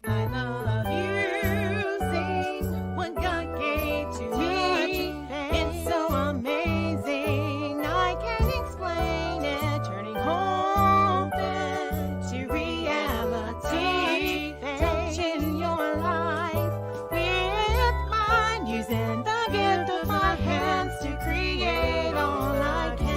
I love using what God gave to me. It's so amazing. I can't explain it. Turning hope to reality. Touching your life with mine. Using the gift of my hands to create all I can.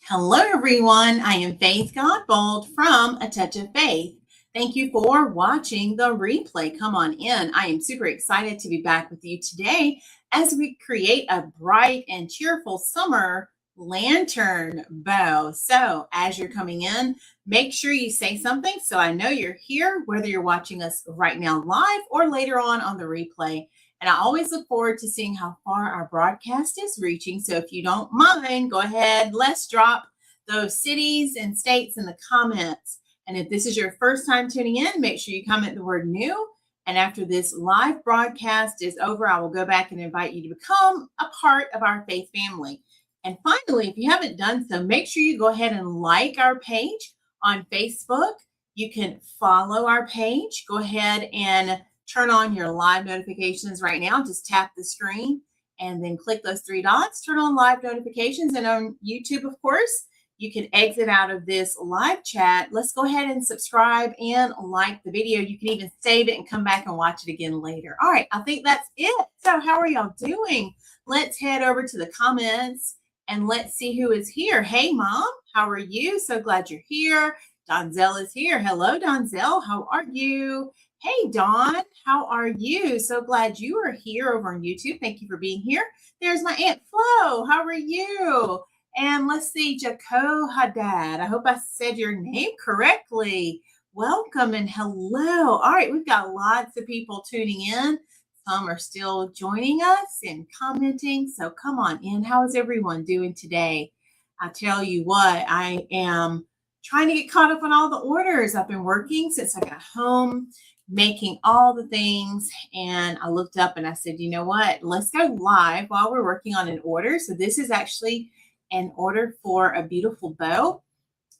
Hello, everyone. I am Faith Godbold from A Touch of Faith. Thank you for watching the replay. Come on in. I am super excited to be back with you today as we create a bright and cheerful summer lantern bow. So as you're coming in, make sure you say something so I know you're here, whether you're watching us right now live or later on the replay. And I always look forward to seeing how far our broadcast is reaching. So if you don't mind, go ahead, let's drop those cities and states in the comments. And if this is your first time tuning in, make sure you comment the word new. And after this live broadcast is over, I will go back and invite you to become a part of our faith family. And finally, if you haven't done so, make sure you go ahead and like our page on Facebook. You can follow our page. Go ahead and turn on your live notifications right now. Just tap the screen and then click those three dots, turn on live notifications. And on YouTube, of course, you can exit out of this live chat. Let's go ahead and subscribe and like the video. You can even save it and come back and watch it again later. All right, I think that's it. So how are y'all doing? Let's head over to the comments and let's see who is here. Hey, Mom, how are you? So glad you're here. Donzelle is here. Hello, Donzelle. How are you? Hey, Dawn, how are you? So glad you are here over on YouTube. Thank you for being here. There's my Aunt Flo. How are you? And let's see, Jaco Haddad. I hope I said your name correctly. Welcome and hello. All right, we've got lots of people tuning in. Some are still joining us and commenting. So come on in. How is everyone doing today? I tell you what, I am trying to get caught up on all the orders. I've been working since I got home, making all the things, and I looked up and I said, you know what, let's go live while we're working on an order. So this is actually an order for a beautiful bow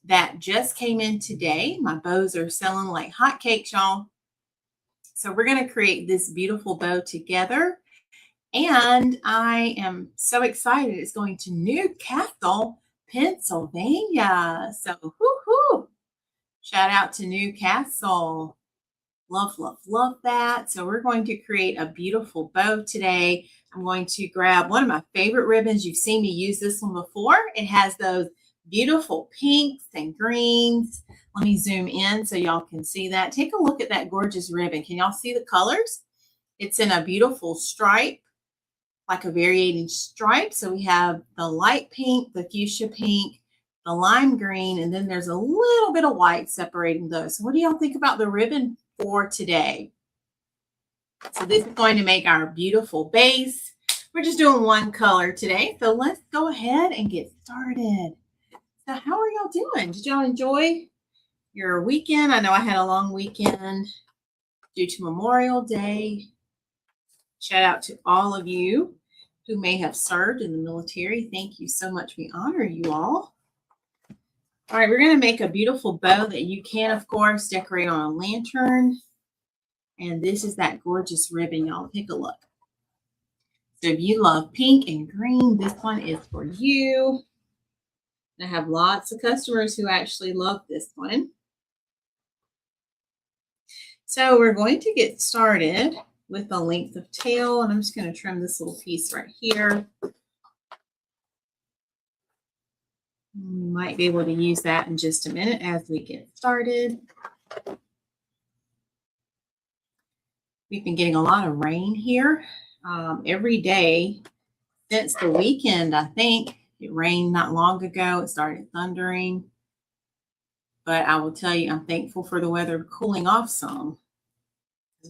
that just came in today. My bows are selling like hotcakes, y'all. So we're going to create this beautiful bow together, and I am so excited. It's going to Newcastle, Pennsylvania. So whoo-hoo, shout out to Newcastle. Love, love, love that. So we're going to create a beautiful bow today. I'm going to grab one of my favorite ribbons. You've seen me use this one before. It has those beautiful pinks and greens. Let me zoom in so y'all can see that. Take a look at that gorgeous ribbon. Can y'all see the colors? It's in a beautiful stripe, like a varying stripe. So we have the light pink, the fuchsia pink, the lime green, and then there's a little bit of white separating those. So what do y'all think about the ribbon for today? So this is going to make our beautiful base. We're just doing one color today. So let's go ahead and get started. So how are y'all doing? Did y'all enjoy your weekend? I know I had a long weekend due to Memorial Day. Shout out to all of you who may have served in the military. Thank you so much. We honor you all. All right, we're going to make a beautiful bow that you can, of course, decorate on a lantern. And this is that gorgeous ribbon, y'all. Take a look. So if you love pink and green, this one is for you. I have lots of customers who actually love this one. So we're going to get started with the length of tail, and I'm just going to trim this little piece right here. We might be able to use that in just a minute as we get started. We've been getting a lot of rain here every day since the weekend. I think it rained not long ago. It started thundering. But I will tell you, I'm thankful for the weather cooling off some.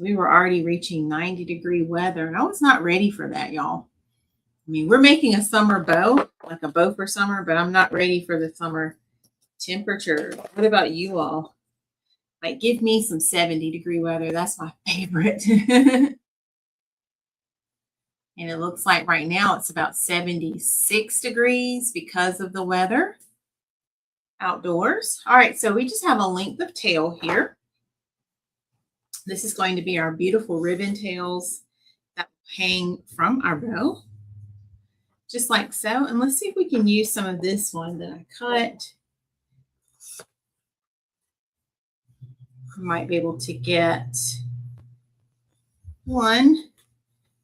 We were already reaching 90-degree weather, and I was not ready for that, y'all. I mean, we're making a summer bow, like a bow for summer, but I'm not ready for the summer temperature. What about you all? Like, give me some 70-degree weather. That's my favorite. And it looks like right now it's about 76 degrees because of the weather outdoors. All right, so we just have a length of tail here. This is going to be our beautiful ribbon tails that hang from our bow, just like so. And let's see if we can use some of this one that I cut. I might be able to get one.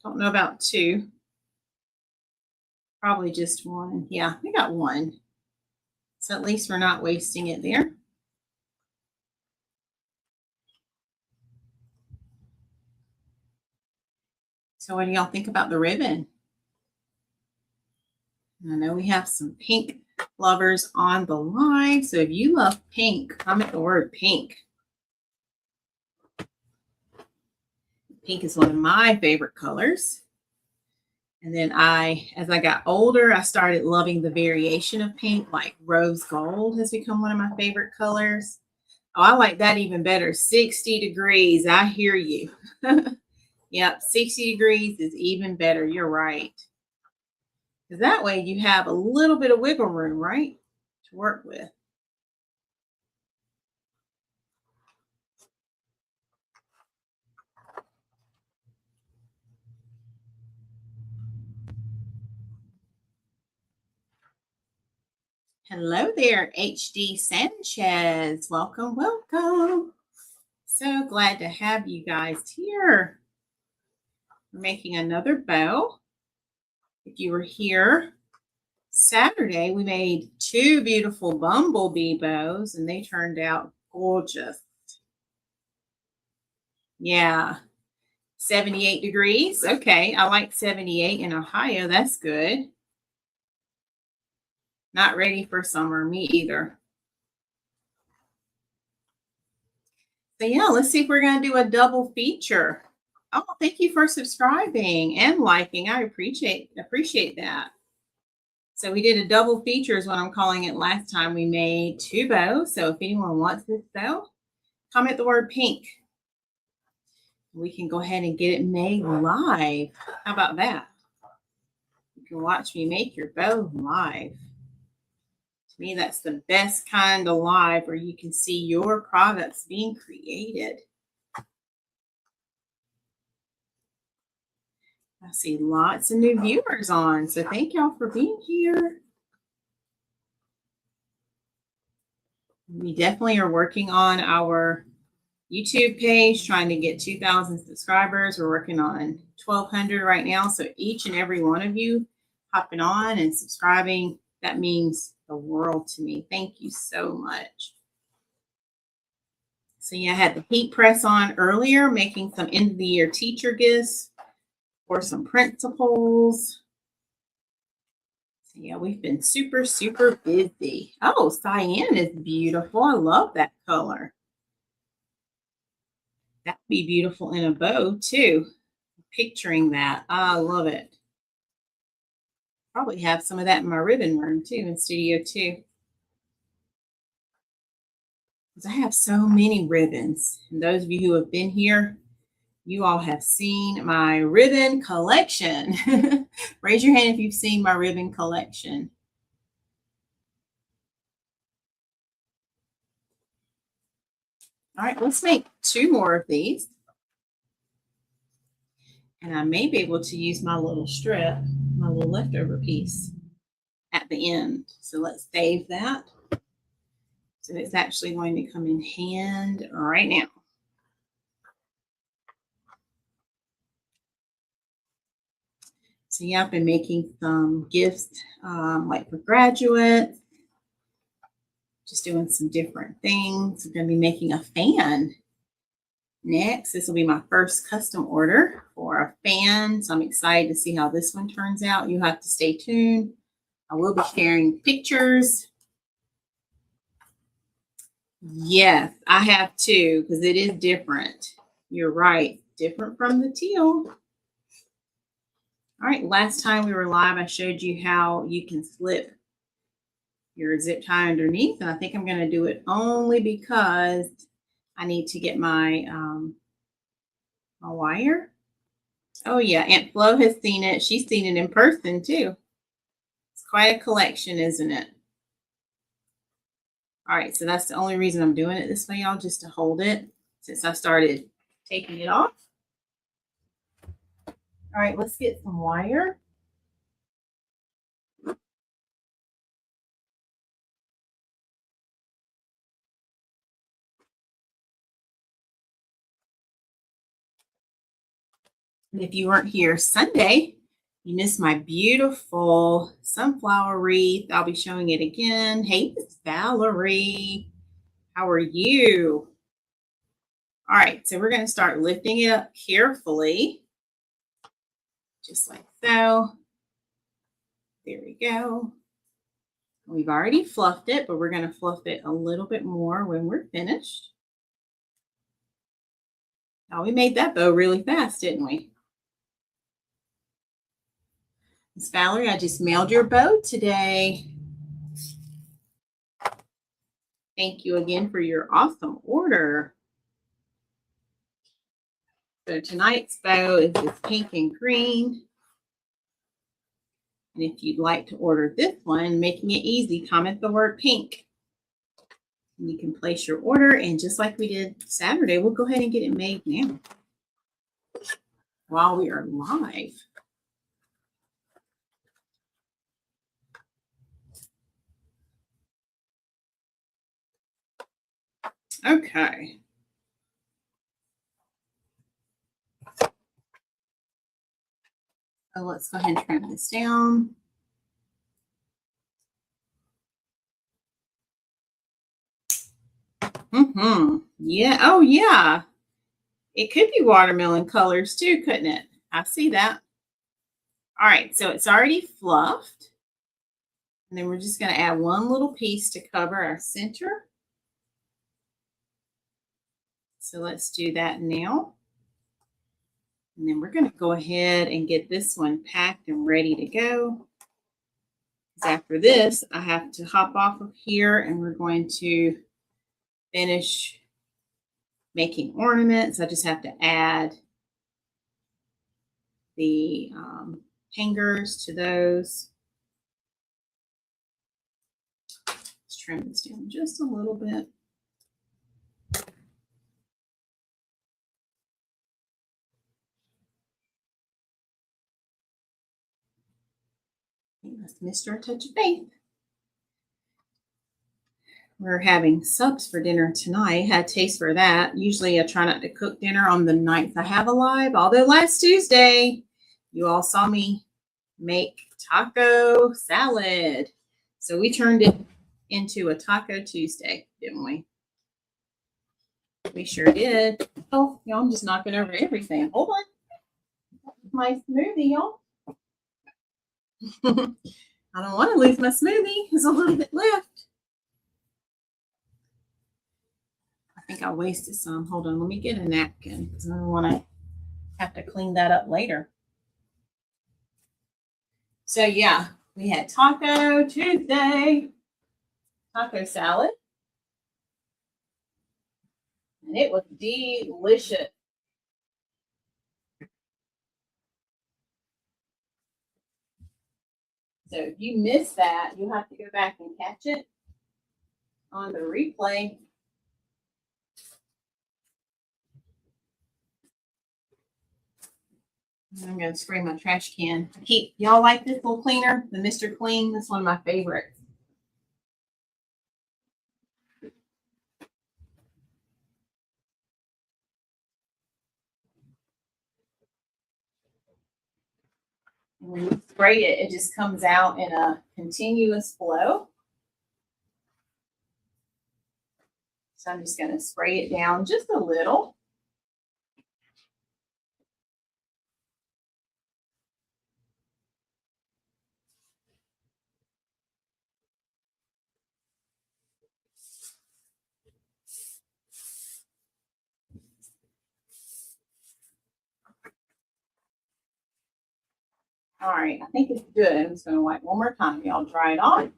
Don't know about two. Probably just one. Yeah, we got one. So at least we're not wasting it there. So what do y'all think about the ribbon? I know we have some pink lovers on the live. So if you love pink, comment the word pink. Pink is one of my favorite colors. And then as I got older, I started loving the variation of pink, like rose gold has become one of my favorite colors. Oh, I like that even better. 60 degrees. I hear you. Yep, 60 degrees is even better. You're right. Because that way you have a little bit of wiggle room, right, to work with. Hello there, HD Sanchez. Welcome, welcome. So glad to have you guys here. We're making another bow. If you were here Saturday, we made two beautiful bumblebee bows, and they turned out gorgeous. Yeah, 78 degrees. Okay, I like 78 in Ohio. That's good. Not ready for summer. Me either. So yeah, let's see if we're going to do a double feature. Oh, thank you for subscribing and liking. I appreciate that. So we did a double feature is what I'm calling it. Last time we made two bows. So if anyone wants this bow, comment the word pink. We can go ahead and get it made live. How about that? You can watch me make your bow live. To me, that's the best kind of live where you can see your products being created. I see lots of new viewers on, so thank y'all for being here. We definitely are working on our YouTube page, trying to get 2,000 subscribers. We're working on 1,200 right now, so each and every one of you hopping on and subscribing, that means the world to me. Thank you so much. So yeah, I had the heat press on earlier, making some end of the year teacher gifts for some principals. So yeah, we've been super, super busy. Oh, cyan is beautiful. I love that color. That'd be beautiful in a bow too. Picturing that. I love it. Probably have some of that in my ribbon room too, in Studio 2. Because I have so many ribbons. And those of you who have been here, you all have seen my ribbon collection. Raise your hand if you've seen my ribbon collection. All right, let's make two more of these. And I may be able to use my little strip, my little leftover piece at the end. So let's save that. So it's actually going to come in hand right now. So yeah, I've been making some gifts like for graduates, just doing some different things. We're going to be making a fan next. This will be my first custom order for a fan. So I'm excited to see how this one turns out. You have to stay tuned. I will be sharing pictures. Yes, I have two because it is different. You're right. Different from the teal. All right, last time we were live, I showed you how you can slip your zip tie underneath. And I think I'm going to do it only because I need to get my, my wire. Oh yeah, Aunt Flo has seen it. She's seen it in person too. It's quite a collection, isn't it? All right, so that's the only reason I'm doing it this way, y'all, just to hold it since I started taking it off. All right, let's get some wire. And if you weren't here Sunday, you missed my beautiful sunflower wreath. I'll be showing it again. Hey, Miss Valerie. How are you? All right, so we're going to start lifting it up carefully, just like so. There we go. We've already fluffed it, but we're going to fluff it a little bit more when we're finished. Oh, we made that bow really fast, didn't we? Miss Valerie, I just mailed your bow today. Thank you again for your awesome order. So tonight's bow is this pink and green. And if you'd like to order this one, making it easy, comment the word pink. And you can place your order. And just like we did Saturday, we'll go ahead and get it made now while we are live. Okay. So let's go ahead and trim this down. Yeah. Oh, yeah. It could be watermelon colors too, couldn't it? I see that. All right. So it's already fluffed. And then we're just going to add one little piece to cover our center. So let's do that now. And then we're going to go ahead and get this one packed and ready to go. After this, I have to hop off of here and we're going to finish making ornaments. I just have to add the hangers to those. Let's trim this down just a little bit. Let's miss our touch of faith. We're having subs for dinner tonight. Had a taste for that. Usually I try not to cook dinner on the nights I have a live, although last Tuesday you all saw me make taco salad. So we turned it into a Taco Tuesday, didn't we? We sure did. Oh, y'all, I'm just knocking over everything. Hold on. My smoothie, y'all. I don't want to lose my smoothie. There's a little bit left. I think I wasted some. Hold on, let me get a napkin because I don't want to have to clean that up later. So yeah, we had Taco Tuesday, taco salad, and it was delicious. So if you missed that, you'll have to go back and catch it on the replay. I'm going to spray my trash can. Y'all like this little cleaner, the Mr. Clean? That's one of my favorites. And when you spray it, it just comes out in a continuous flow. So I'm just going to spray it down just a little. All right, I think it's good. I'm just going to wipe one more time. Y'all dry it off.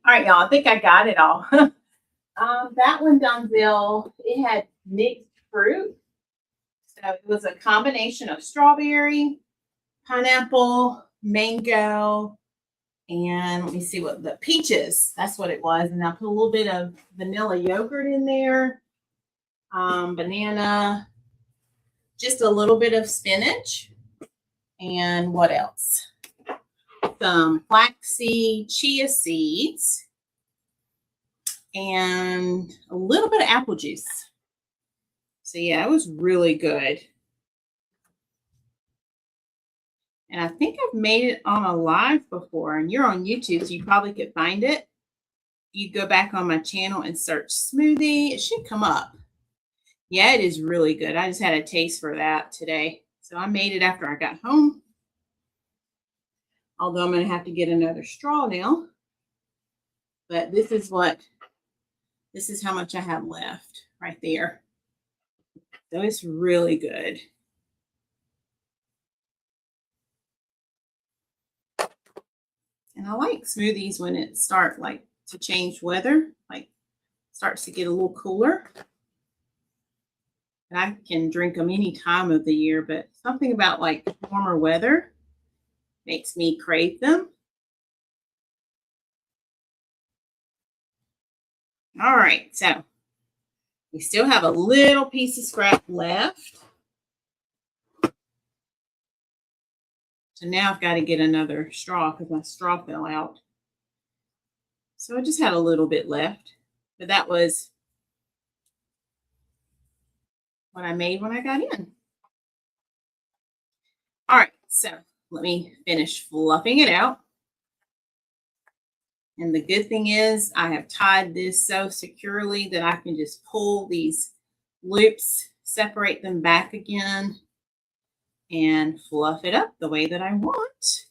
All right, y'all. I think I got it all. That one, Dunzille, it had mixed fruit. So it was a combination of strawberry, pineapple, mango, and let me see what the peaches. That's what it was. And I put a little bit of vanilla yogurt in there, banana, just a little bit of spinach, and what else? Some flaxseed, chia seeds, and a little bit of apple juice. So yeah, it was really good. And I think I've made it on a live before, and you're on YouTube, so you probably could find it. You go back on my channel and search smoothie. It should come up. Yeah, it is really good. I just had a taste for that today. So I made it after I got home. Although I'm going to have to get another straw now. But this is how much I have left right there. So it's really good. And I like smoothies when it starts like to change weather, like starts to get a little cooler. And I can drink them any time of the year, but something about like warmer weather makes me crave them. All right, so we still have a little piece of scrap left. So now I've got to get another straw because my straw fell out. So I just had a little bit left, but that was what I made when I got in. All right, so let me finish fluffing it out. And the good thing is I have tied this so securely that I can just pull these loops, separate them back again, and fluff it up the way that I want.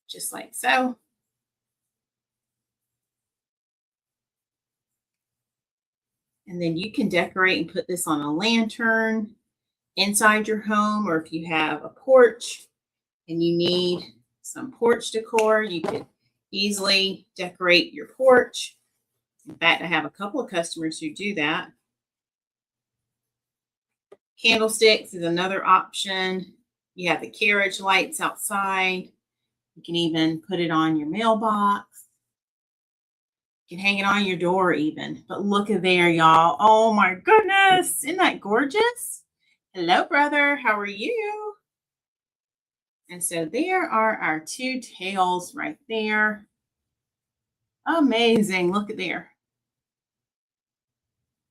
Just like so. And then you can decorate and put this on a lantern inside your home, or if you have a porch and you need some porch decor, you could easily decorate your porch. In fact, I have a couple of customers who do that. Candlesticks is another option. You have the carriage lights outside. You can even put it on your mailbox. You can hang it on your door even. But look at there, y'all. Oh my goodness. Isn't that gorgeous? Hello, brother. How are you? And so there are our two tails right there. Amazing. Look at there.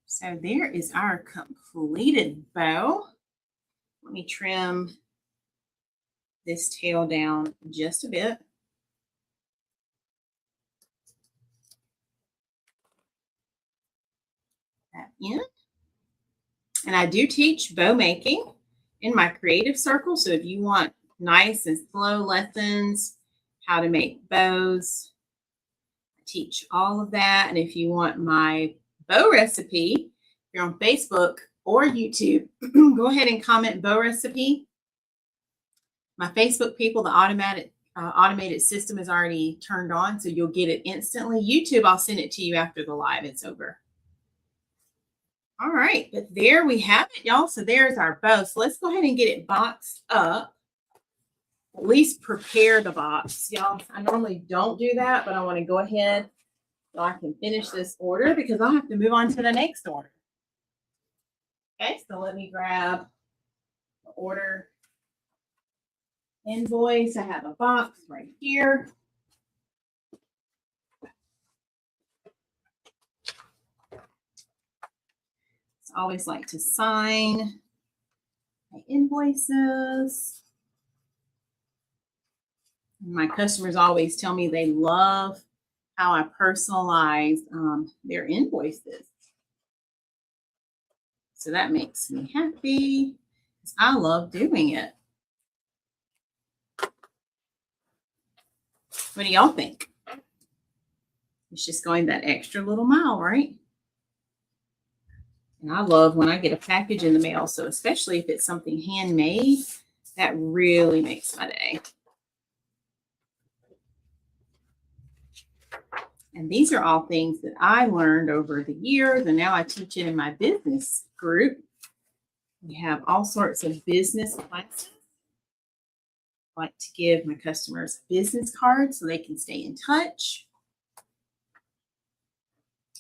So there is our completed bow. Let me trim this tail down just a bit. That in. And I do teach bow making in my creative circle. So if you want nice and slow lessons, how to make bows, I teach all of that. And if you want my bow recipe, if you're on Facebook or YouTube, go ahead and comment bow recipe. My Facebook people, the automated system is already turned on, so you'll get it instantly. YouTube, I'll send it to you after the live is over. All right, but there we have it, y'all. So there's our bow. So let's go ahead and get it boxed up. At least prepare the box, y'all. I normally don't do that, but I want to go ahead so I can finish this order because I'll have to move on to the next order. Okay, so let me grab the order invoice. I have a box right here. I always like to sign my invoices. My customers always tell me they love how I personalize their invoices. So that makes me happy because I love doing it. What do y'all think? It's just going that extra little mile, right? And I love when I get a package in the mail. So especially if it's something handmade, that really makes my day. And these are all things that I learned over the years, and now I teach it in my business group. We have all sorts of business classes. I like to give my customers business cards so they can stay in touch.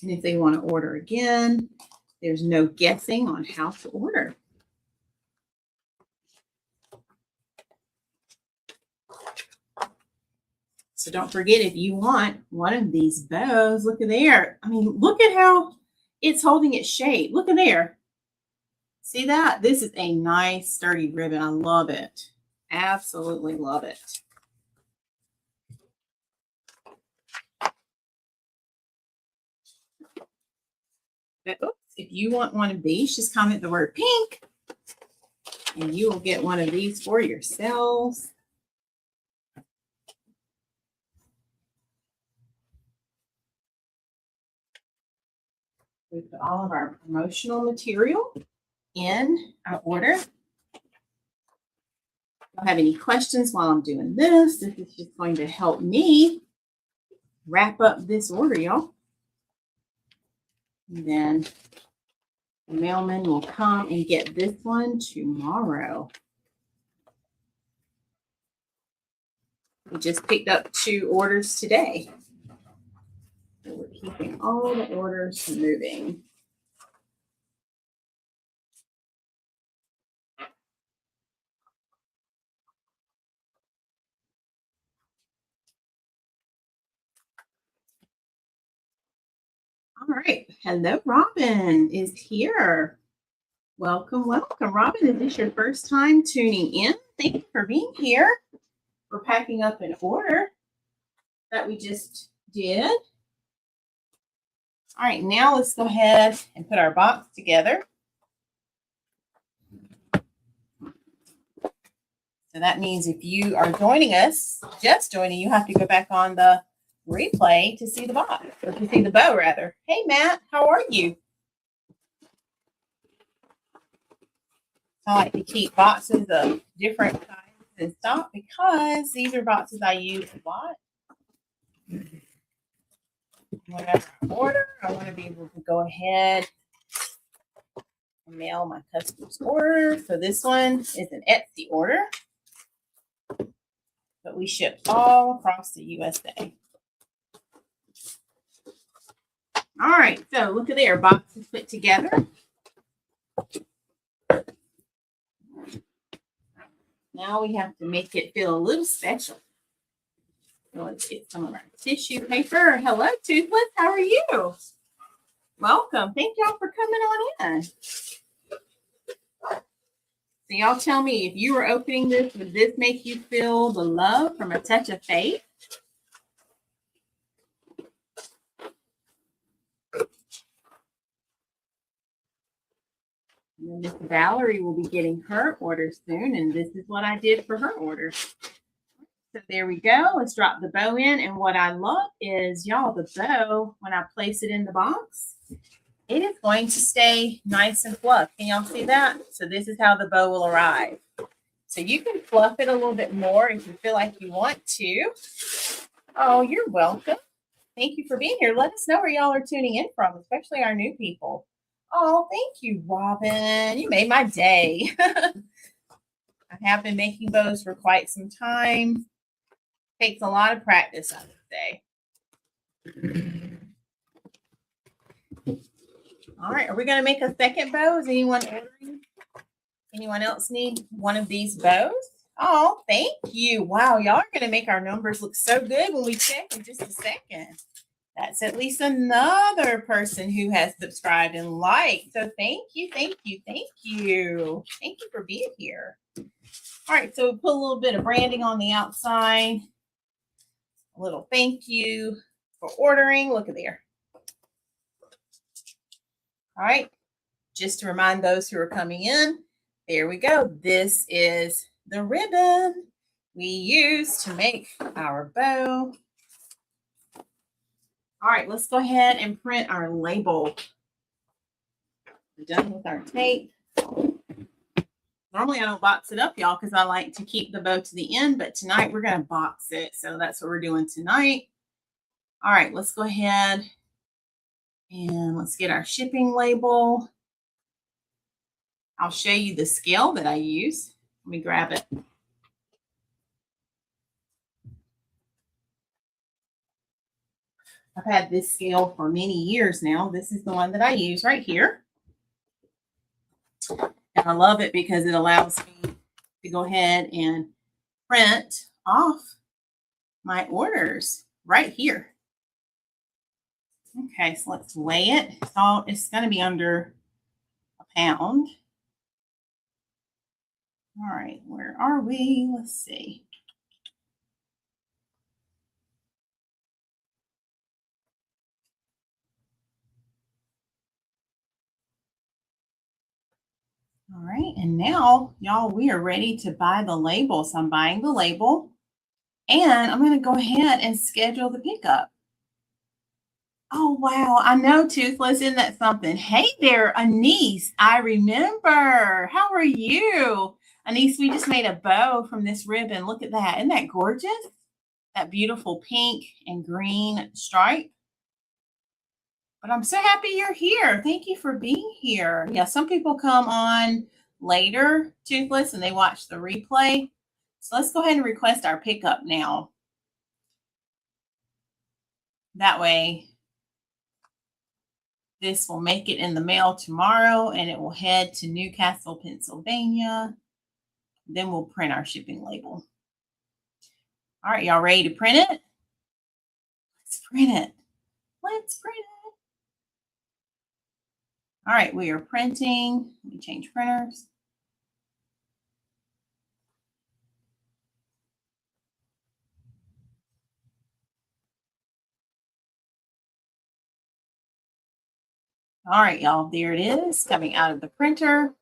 And if they want to order again, there's no guessing on how to order. So don't forget, if you want one of these bows, look at there. I mean, look at how it's holding its shape. Look at there. See that? This is a nice sturdy ribbon. I love it. Absolutely love it. But, oops, if you want one of these, just comment the word pink and you will get one of these for yourselves. We put all of our promotional material in our order. If you have any questions while I'm doing this, this is just going to help me wrap up this order, y'all. And then the mailman will come and get this one tomorrow. We just picked up 2 orders today. So we're keeping all the orders moving. All right. Hello, Robin is here. Welcome, welcome. Robin, is this your first time tuning in? Thank you for being here. We're packing up an order that we just did. All right, now let's go ahead and put our box together. So that means if you are joining us, just joining, you have to go back on the replay to see the box, or to see the bow rather. Hey Matt, how are you? I like to keep boxes of different sizes in stock because these are boxes I use a lot. Whenever I order, I want to be able to go ahead and mail my customer's order. So this one is an Etsy order, but we ship all across the USA. All right, so look at there, boxes put together. Now we have to make it feel a little special. So let's get some of our tissue paper. Hello, Toothless, how are you? Welcome. Thank y'all for coming on in. So y'all tell me, if you were opening this, would this make you feel the love from a touch of faith? And then Miss Valerie will be getting her order soon, and this is what I did for her order. So there we go. Let's drop the bow in, and what I love is, y'all, the bow, when I place it in the box, it is going to stay nice and fluff. Can y'all see that? So this is how the bow will arrive. So you can fluff it a little bit more if you feel like you want to. Oh, you're welcome. Thank you for being here. Let us know where y'all are tuning in from, especially our new people. Oh, thank you, Robin. You made my day. I have been making bows for quite some time. Takes a lot of practice, I would say. All right, are we going to make a second bow? Is anyone ordering? Anyone else need one of these bows? Oh, thank you. Wow, y'all are going to make our numbers look so good when we check in just a second. That's at least another person who has subscribed and liked. So thank you, thank you, thank you. Thank you for being here. All right, so we put a little bit of branding on the outside. A little thank you for ordering. Look at there. All right, just to remind those who are coming in, there we go. This is the ribbon we use to make our bow. All right, let's go ahead and print our label. We're done with our tape. Normally I don't box it up, y'all, because I like to keep the bow to the end, but tonight we're going to box it. So that's what we're doing tonight. All right, let's go ahead and let's get our shipping label. I'll show you the scale that I use. Let me grab it. I've had this scale for many years now. This is the one that I use right here. And I love it because it allows me to go ahead and print off my orders right here. Okay, so let's weigh it. It's going to be under a pound. All right, where are we? Let's see. All right, and now, y'all, we are ready to buy the label. So I'm buying the label, and I'm going to go ahead and schedule the pickup. Oh, wow. I know, Toothless. Isn't that something? Hey there, Anise. I remember. How are you? Anise, we just made a bow from this ribbon. Look at that. Isn't that gorgeous? That beautiful pink and green stripe. But I'm so happy you're here. Thank you for being here. Yeah, some people come on later, Toothless, and they watch the replay. So let's go ahead and request our pickup now. That way, this will make it in the mail tomorrow, and it will head to Newcastle, Pennsylvania. Then we'll print our shipping label. All right, y'all ready to print it? Let's print it. Let's print it. All right, we are printing. Let me change printers. All right, y'all, there it is coming out of the printer.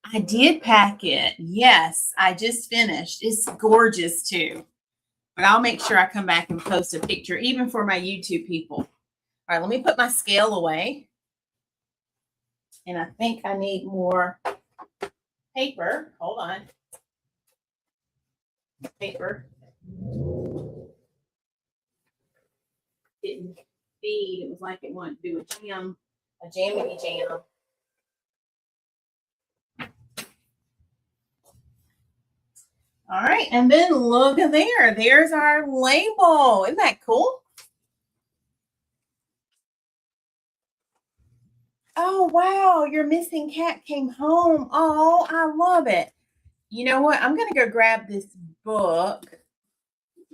I did pack it. Yes, I just finished. It's gorgeous too. But I'll make sure I come back and post a picture, even for my YouTube people. All right, let me put my scale away. And I think I need more paper. Hold on. Paper. Didn't feed. It was like it wanted to do a jammity jam. All right, and then look at there. There's our label. Isn't that cool? Oh, wow, your missing cat came home. Oh, I love it. You know what? I'm going to go grab this book,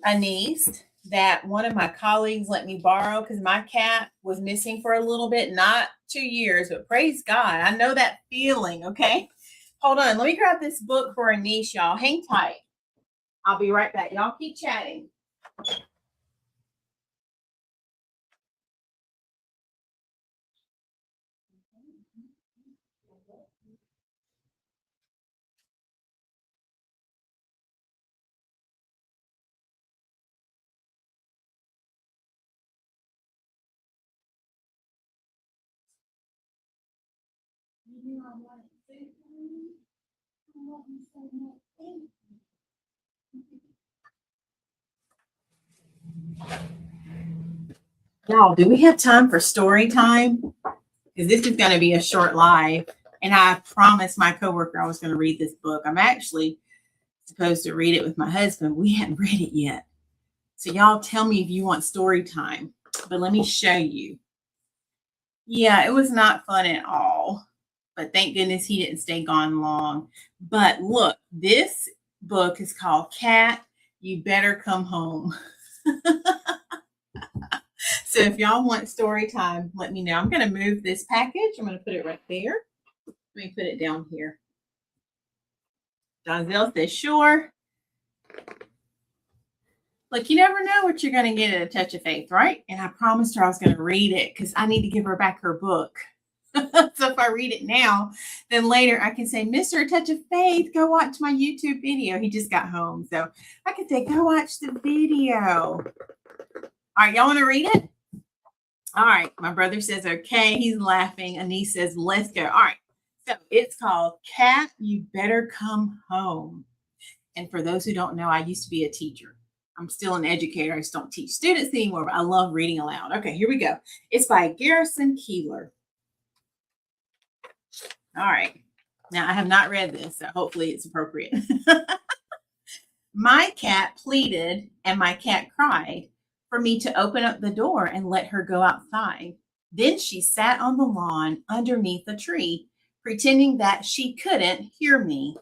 Anise, that one of my colleagues let me borrow because my cat was missing for a little bit, not 2 years, but praise God. I know that feeling, okay? Hold on. Let me grab this book for Anise, y'all. Hang tight. I'll be right back. Y'all keep chatting. Y'all, do we have time for story time? Because this is going to be a short live. And I promised my coworker I was going to read this book. I'm actually supposed to read it with my husband. We hadn't read it yet. So y'all tell me if you want story time. But let me show you. Yeah, it was not fun at all. But thank goodness he didn't stay gone long. But look, this book is called Cat, You Better Come Home. So if y'all want story time, let me know. I'm going to move this package. I'm going to put it right there. Let me put it down here. Donzel says, sure. Look, you never know what you're going to get at A Touch of Faith, right? And I promised her I was going to read it because I need to give her back her book. So if I read it now, then later I can say, Mr. A Touch of Faith, go watch my YouTube video. He just got home. So I can say, go watch the video. All right, y'all want to read it? All right, my brother says, okay. He's laughing. Anise says, let's go. All right, so it's called Cat, You Better Come Home. And for those who don't know, I used to be a teacher. I'm still an educator. I just don't teach students anymore, but I love reading aloud. Okay, here we go. It's by Garrison Keillor. All right. Now, I have not read this, so hopefully it's appropriate. My cat pleaded and my cat cried for me to open up the door and let her go outside. Then she sat on the lawn underneath a tree, pretending that she couldn't hear me.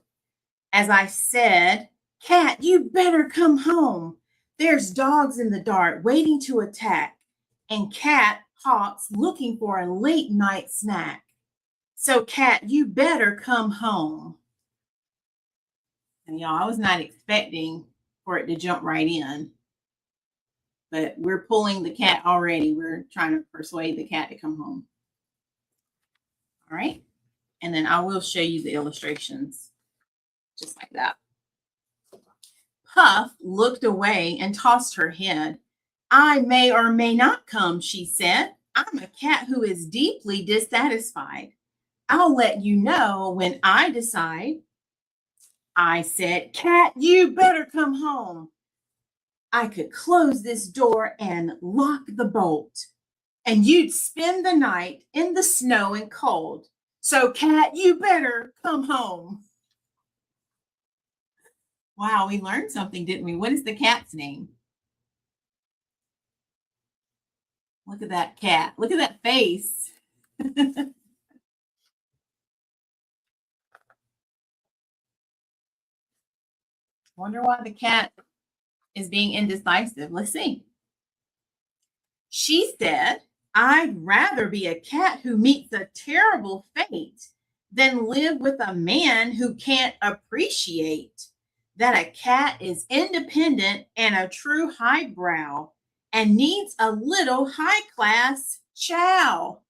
As I said, "Cat, you better come home. There's dogs in the dark waiting to attack, and cat hawks looking for a late night snack. So, cat, you better come home." And y'all, I was not expecting for it to jump right in, but we're pulling the cat already. We're trying to persuade the cat to come home. All right. And then I will show you the illustrations just like that. Puff looked away and tossed her head. "I may or may not come," she said. "I'm a cat who is deeply dissatisfied. I'll let you know when I decide." I said, "Cat, you better come home. I could close this door and lock the bolt, and you'd spend the night in the snow and cold. So, cat, you better come home." Wow, we learned something, didn't we? What is the cat's name? Look at that cat. Look at that face. Wonder why the cat is being indecisive. Let's see. She said, "I'd rather be a cat who meets a terrible fate than live with a man who can't appreciate that a cat is independent and a true highbrow and needs a little high class chow.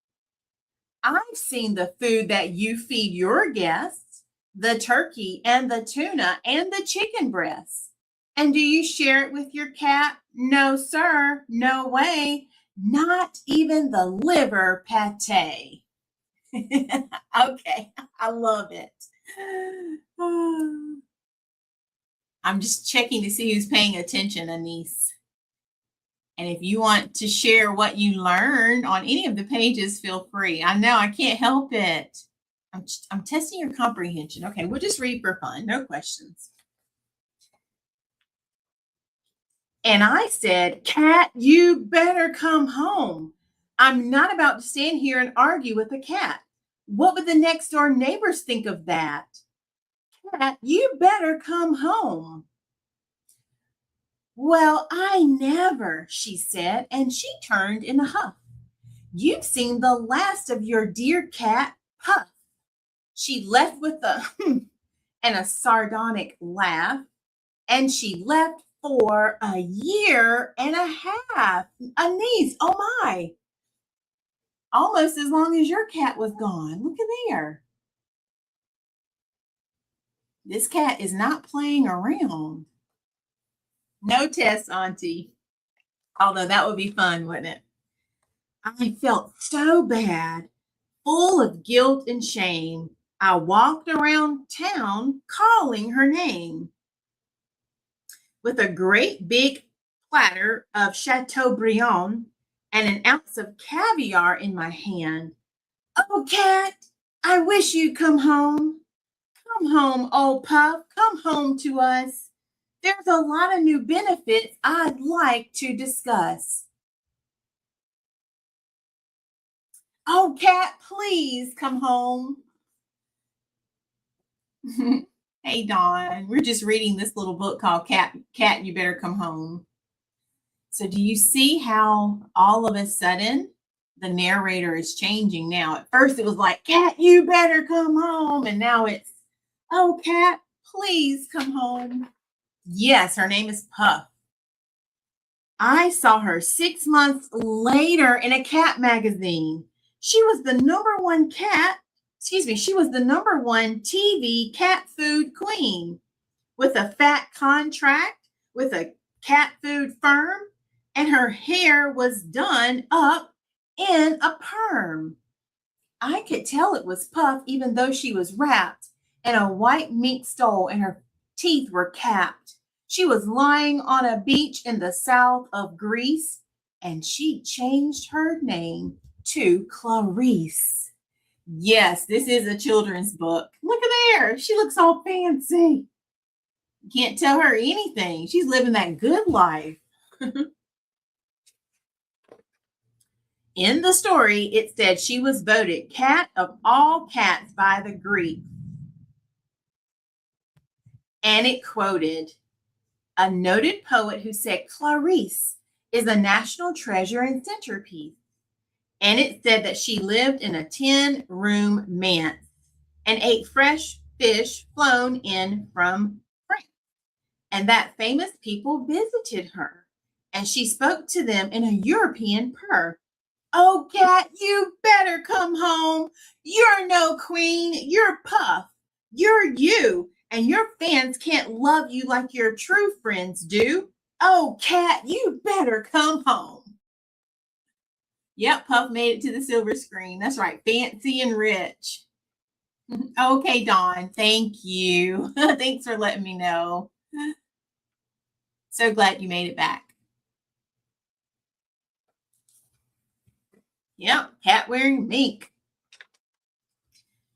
I've seen the food that you feed your guests, the turkey and the tuna and the chicken breasts. And do you share it with your cat? No, sir. No way. Not even the liver pate." Okay, I love it. I'm just checking to see who's paying attention, Anise. And if you want to share what you learned on any of the pages, feel free. I know I can't help it. I'm testing your comprehension. Okay, we'll just read for fun. No questions. And I said, "Cat, you better come home. I'm not about to stand here and argue with a cat. What would the next door neighbors think of that? Cat, you better come home." "Well, I never," she said, and she turned in a huff. "You've seen the last of your dear cat, Puff." She left with a and a sardonic laugh, and she left for a year and a half. Anise, oh my. Almost as long as your cat was gone. Look at there. This cat is not playing around. No test, Auntie. Although that would be fun, wouldn't it? I felt so bad, full of guilt and shame. I walked around town calling her name. With a great big platter of Chateaubriand and an ounce of caviar in my hand. "Oh, cat, I wish you'd come home. Come home, old Puff. Come home to us. There's a lot of new benefits I'd like to discuss." "Oh, cat, please come home." Hey, Dawn. We're just reading this little book called Cat, You Better Come Home. So do you see how all of a sudden the narrator is changing now? At first it was like, "Cat, you better come home." And now it's, "Oh, cat, please come home." Yes, her name is Puff. I saw her 6 months later in a cat magazine. She was the she was the #1 TV cat food queen with a fat contract with a cat food firm, and her hair was done up in a perm. I could tell it was Puff even though she was wrapped in a white mink stole and her teeth were capped. She was lying on a beach in the south of Greece, and she changed her name to Clarice. Yes, this is a children's book. Look at there. She looks all fancy. You can't tell her anything. She's living that good life. In the story, it said she was voted cat of all cats by the Greeks. And it quoted a noted poet who said Clarice is a national treasure and centerpiece. And it said that she lived in a 10-room manse and ate fresh fish flown in from France. And that famous people visited her, and she spoke to them in a European purr. Oh, cat, you better come home. You're no queen. You're Puff. You're you. And your fans can't love you like your true friends do. Oh, cat, you better come home. Yep, Puff made it to the silver screen. That's right, fancy and rich. Okay, Dawn, thank you. Thanks for letting me know. So glad you made it back. Yep, cat wearing mink.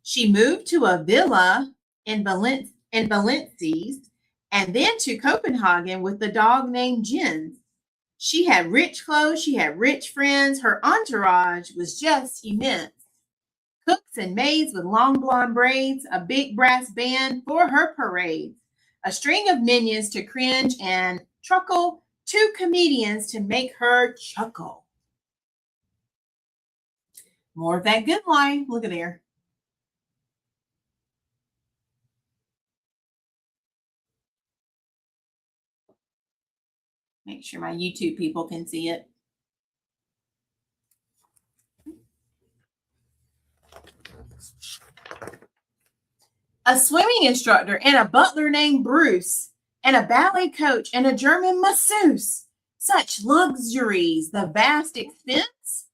She moved to a villa in Valenciennes and then to Copenhagen with the dog named Jens. She had rich clothes, she had rich friends, her entourage was just immense. Cooks and maids with long blonde braids, a big brass band for her parades, a string of minions to cringe and truckle, 2 comedians to make her chuckle. More of that good life. Look at there. Make sure my YouTube people can see it. A swimming instructor and a butler named Bruce, and a ballet coach and a German masseuse. Such luxuries, the vast expense.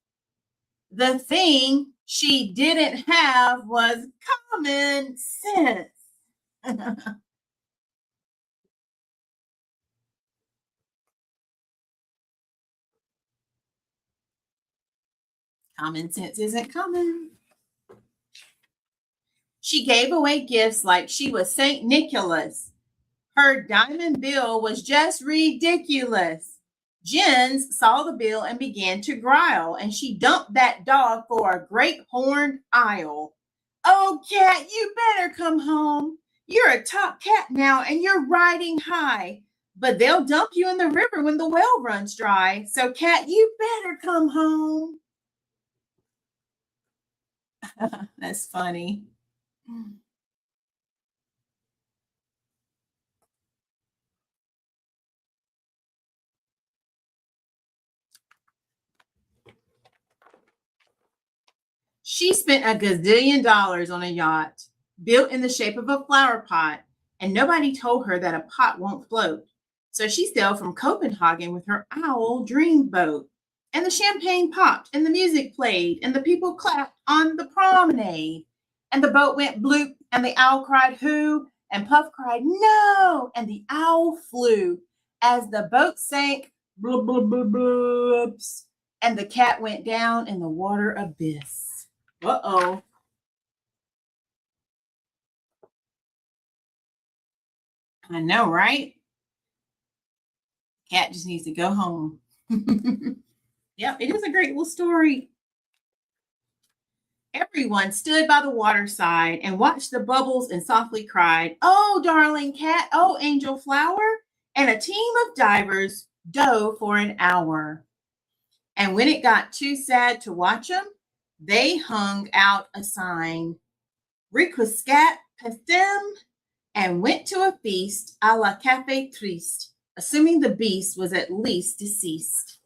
The thing she didn't have was common sense. Common sense isn't common. She gave away gifts like she was St. Nicholas. Her diamond bill was just ridiculous. Jens saw the bill and began to growl, and she dumped that dog for a great horned owl. Oh, cat, you better come home. You're a top cat now, and you're riding high. But they'll dump you in the river when the well runs dry. So, cat, you better come home. That's funny. She spent a gazillion dollars on a yacht built in the shape of a flower pot, and nobody told her that a pot won't float. So she sailed from Copenhagen with her owl dream boat. And the champagne popped, and the music played, and the people clapped on the promenade. And the boat went bloop, and the owl cried, "Who?" And Puff cried, "No!" And the owl flew. As the boat sank, blub, blub, blub, blubs, and the cat went down in the water abyss. Uh-oh. I know, right? Cat just needs to go home. Yep, it is a great little story. Everyone stood by the waterside and watched the bubbles and softly cried, "Oh, darling cat, oh, angel flower." And a team of divers dove for an hour. And when it got too sad to watch them, they hung out a sign, "Requiescat pestem," and went to a feast a la café triste, assuming the beast was at least deceased.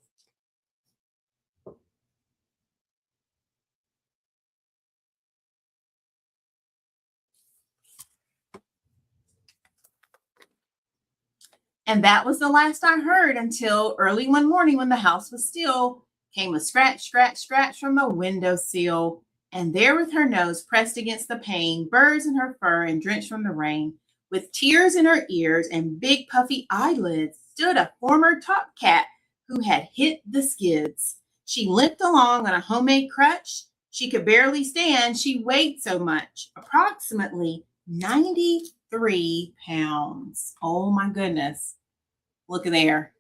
And that was the last I heard until early one morning when the house was still. Came a scratch, scratch, scratch from the windowsill. And there with her nose pressed against the pane, birds in her fur and drenched from the rain, With tears in her ears and big puffy eyelids stood a former top cat who had hit the skids. She limped along on a homemade crutch. She could barely stand. She weighed so much, approximately 93 pounds. Oh my goodness. Look at there.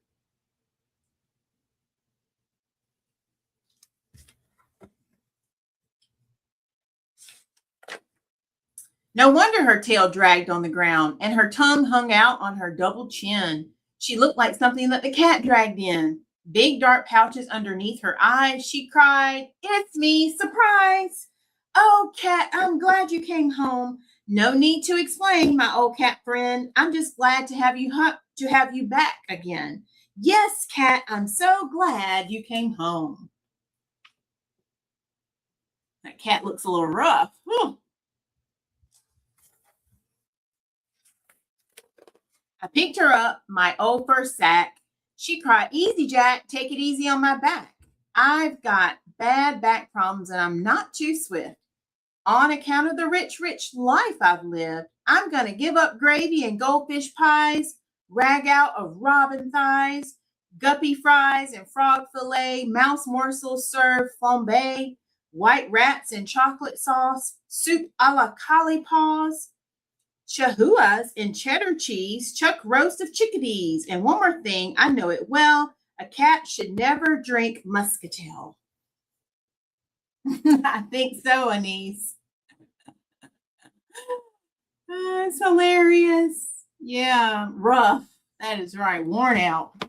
No wonder her tail dragged on the ground and her tongue hung out on her double chin. She looked like something that the cat dragged in. Big dark pouches underneath her eyes. She cried, "It's me, surprise! Oh, cat, I'm glad you came home. No need to explain, my old cat friend. I'm just glad to have you back again. Yes, cat, I'm so glad you came home." That cat looks a little rough. Whew. I picked her up, my old fur sack. She cried, "Easy, Jack, take it easy on my back. I've got bad back problems and I'm not too swift. On account of the rich, rich life I've lived, I'm going to give up gravy and goldfish pies, rag out of robin thighs, guppy fries and frog fillet, mouse morsels served flambe, white rats in chocolate sauce, soup a la collie paws, chahuas and cheddar cheese, chuck roast of chickadees. And one more thing, I know it well, a cat should never drink muscatel." I think so, Anise. It's hilarious. Yeah, rough. That is right, worn out.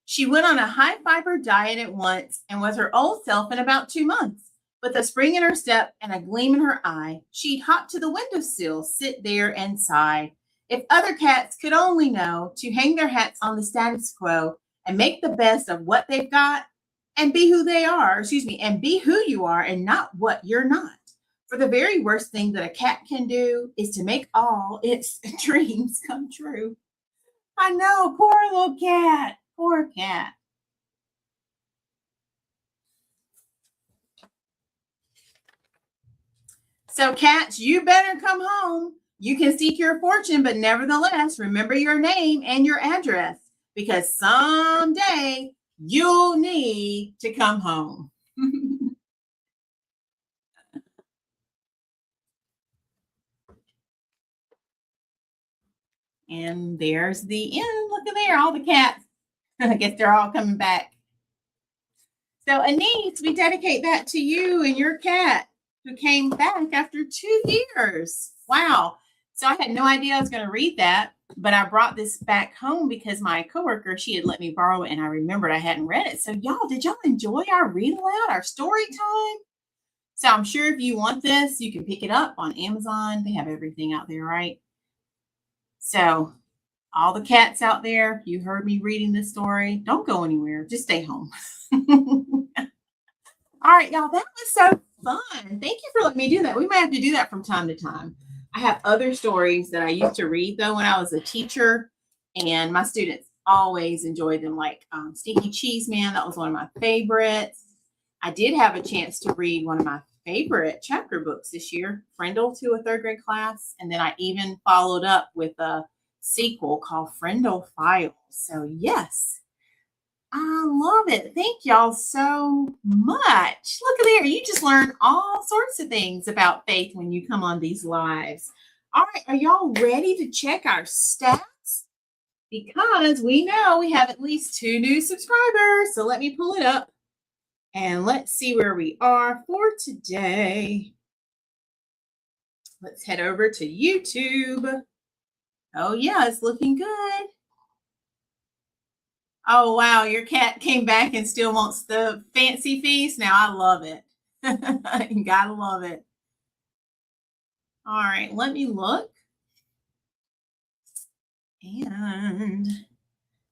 She went on a high fiber diet at once and was her old self in about 2 months. With a spring in her step and a gleam in her eye, she'd hop to the windowsill, sit there and sigh. If other cats could only know to hang their hats on the status quo and make the best of what they've got and be who they are, and be who you are and not what you're not. For the very worst thing that a cat can do is to make all its dreams come true. I know, poor little cat, poor cat. So, cats, you better come home. You can seek your fortune, but nevertheless, remember your name and your address because someday you'll need to come home. And there's the end. Look at there, all the cats. I guess they're all coming back. So, Anise, we dedicate that to you and your cat who came back after 2 years. Wow. So I had no idea I was going to read that, but I brought this back home because my coworker, she had let me borrow it and I remembered I hadn't read it. So y'all, did y'all enjoy our read aloud, our story time? So I'm sure if you want this, you can pick it up on Amazon. They have everything out there, right? So all the cats out there, you heard me reading this story. Don't go anywhere. Just stay home. All right, y'all, that was so fun. Thank you for letting me do that. We might have to do that from time to time. I have other stories that I used to read, though, when I was a teacher, and my students always enjoyed them, like Stinky Cheese Man. That was one of my favorites. I did have a chance to read one of my favorite chapter books this year, Friendle, to a 3rd grade class, and then I even followed up with a sequel called Friendle Files. So, yes. I love it. Thank y'all so much. Look at there. You just learn all sorts of things about faith when you come on these lives. All right. Are y'all ready to check our stats? Because we know we have at least 2 new subscribers. So let me pull it up and let's see where we are for today. Let's head over to YouTube. Oh, yeah, it's looking good. Oh, wow, your cat came back and still wants the fancy feast. Now, I love it. You gotta love it. All right, let me look. And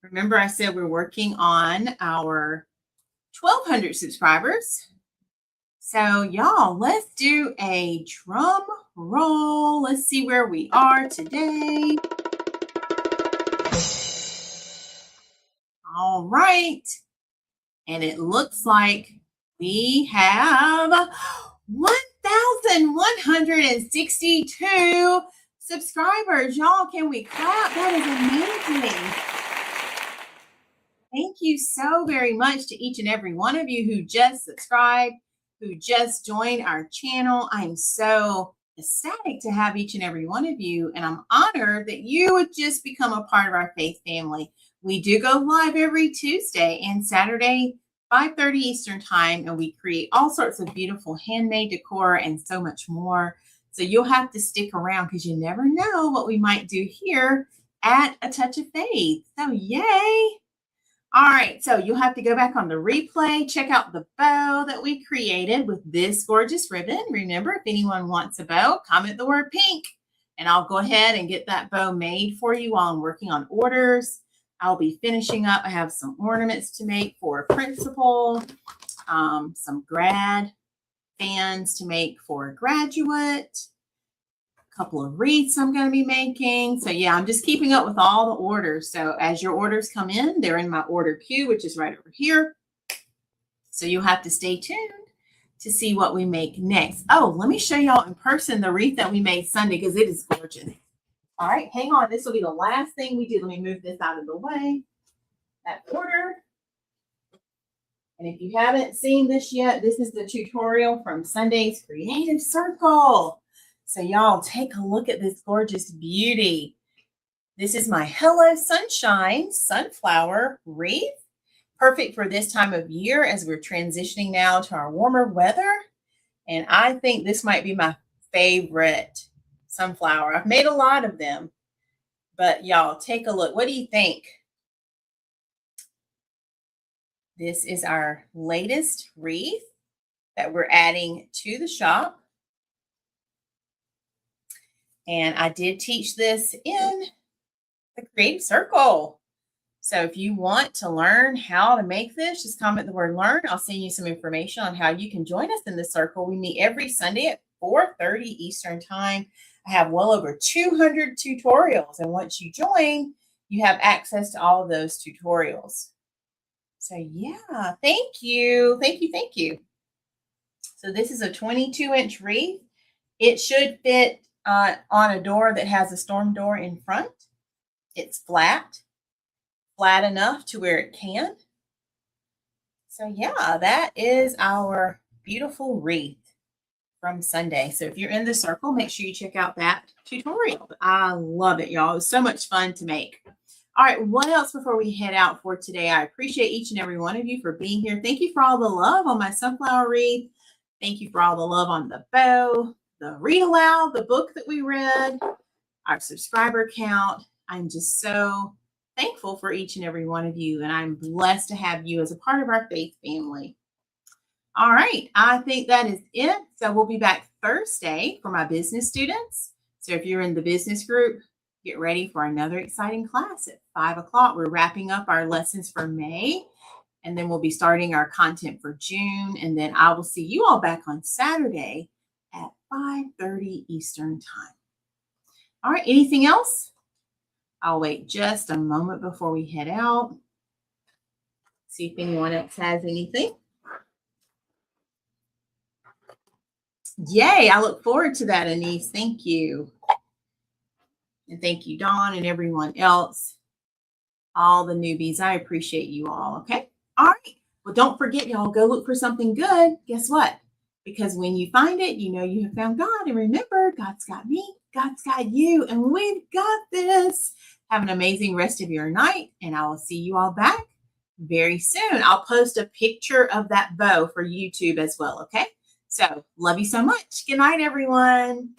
remember I said we're working on our 1,200 subscribers. So, y'all, let's do a drum roll. Let's see where we are today. All right. And it looks like we have 1,100 162 subscribers. Y'all, can we clap? That is amazing. Thank you so very much to each and every one of you who just subscribed, who just joined our channel. I am so ecstatic to have each and every one of you, and I'm honored that you would just become a part of our faith family. We do go live every Tuesday and Saturday, 5:30 Eastern time, and we create all sorts of beautiful handmade decor and so much more. So you'll have to stick around because you never know what we might do here at A Touch of Faith. So yay! All right, so you'll have to go back on the replay, check out the bow that we created with this gorgeous ribbon. Remember, if anyone wants a bow, comment the word pink, and I'll go ahead and get that bow made for you while I'm working on orders. I'll be finishing up. I have some ornaments to make for a principal, some grad fans to make for a graduate, couple of wreaths I'm going to be making. So yeah, I'm just keeping up with all the orders. So as your orders come in, they're in my order queue, which is right over here. So you'll have to stay tuned to see what we make next. Oh, let me show y'all in person the wreath that we made Sunday because it is gorgeous. All right, hang on. This will be the last thing we do. Let me move this out of the way. That order. And if you haven't seen this yet, this is the tutorial from Sunday's Creative Circle. So y'all take a look at this gorgeous beauty. This is my Hello Sunshine sunflower wreath. Perfect for this time of year as we're transitioning now to our warmer weather. And I think this might be my favorite sunflower. I've made a lot of them, but y'all take a look. What do you think? This is our latest wreath that we're adding to the shop. And I did teach this in the Creative Circle. So if you want to learn how to make this, just comment the word learn. I'll send you some information on how you can join us in the circle. We meet every Sunday at 4:30 Eastern time. I have well over 200 tutorials. And once you join, you have access to all of those tutorials. So yeah, thank you. Thank you. Thank you. So this is a 22-inch wreath. It should fit on a door that has a storm door in front. It's flat enough to where it can. So yeah, that is our beautiful wreath from Sunday. So if you're in the circle, make sure you check out that tutorial. I love it, y'all. It was so much fun to make. All right, what else before we head out for today? I appreciate each and every one of you for being here. Thank you for all the love on my sunflower wreath. Thank you for all the love on the bow, the read aloud, the book that we read, our subscriber count. I'm just so thankful for each and every one of you, and I'm blessed to have you as a part of our faith family. All right, I think that is it. So we'll be back Thursday for my business students. So if you're in the business group, get ready for another exciting class at 5 o'clock. We're wrapping up our lessons for May, and then we'll be starting our content for June. And then I will see you all back on Saturday at 5:30 Eastern time. All right, anything else? I'll wait just a moment before we head out. See if anyone else has anything. Yay, I look forward to that, Anise. Thank you. And thank you, Dawn, and everyone else, all the newbies. I appreciate you all, okay? All right. Well, don't forget, y'all, go look for something good. Guess what? Because when you find it, you know you have found God. And remember, God's got me, God's got you, and we've got this. Have an amazing rest of your night, and I will see you all back very soon. I'll post a picture of that bow for YouTube as well, okay? So, love you so much. Good night, everyone.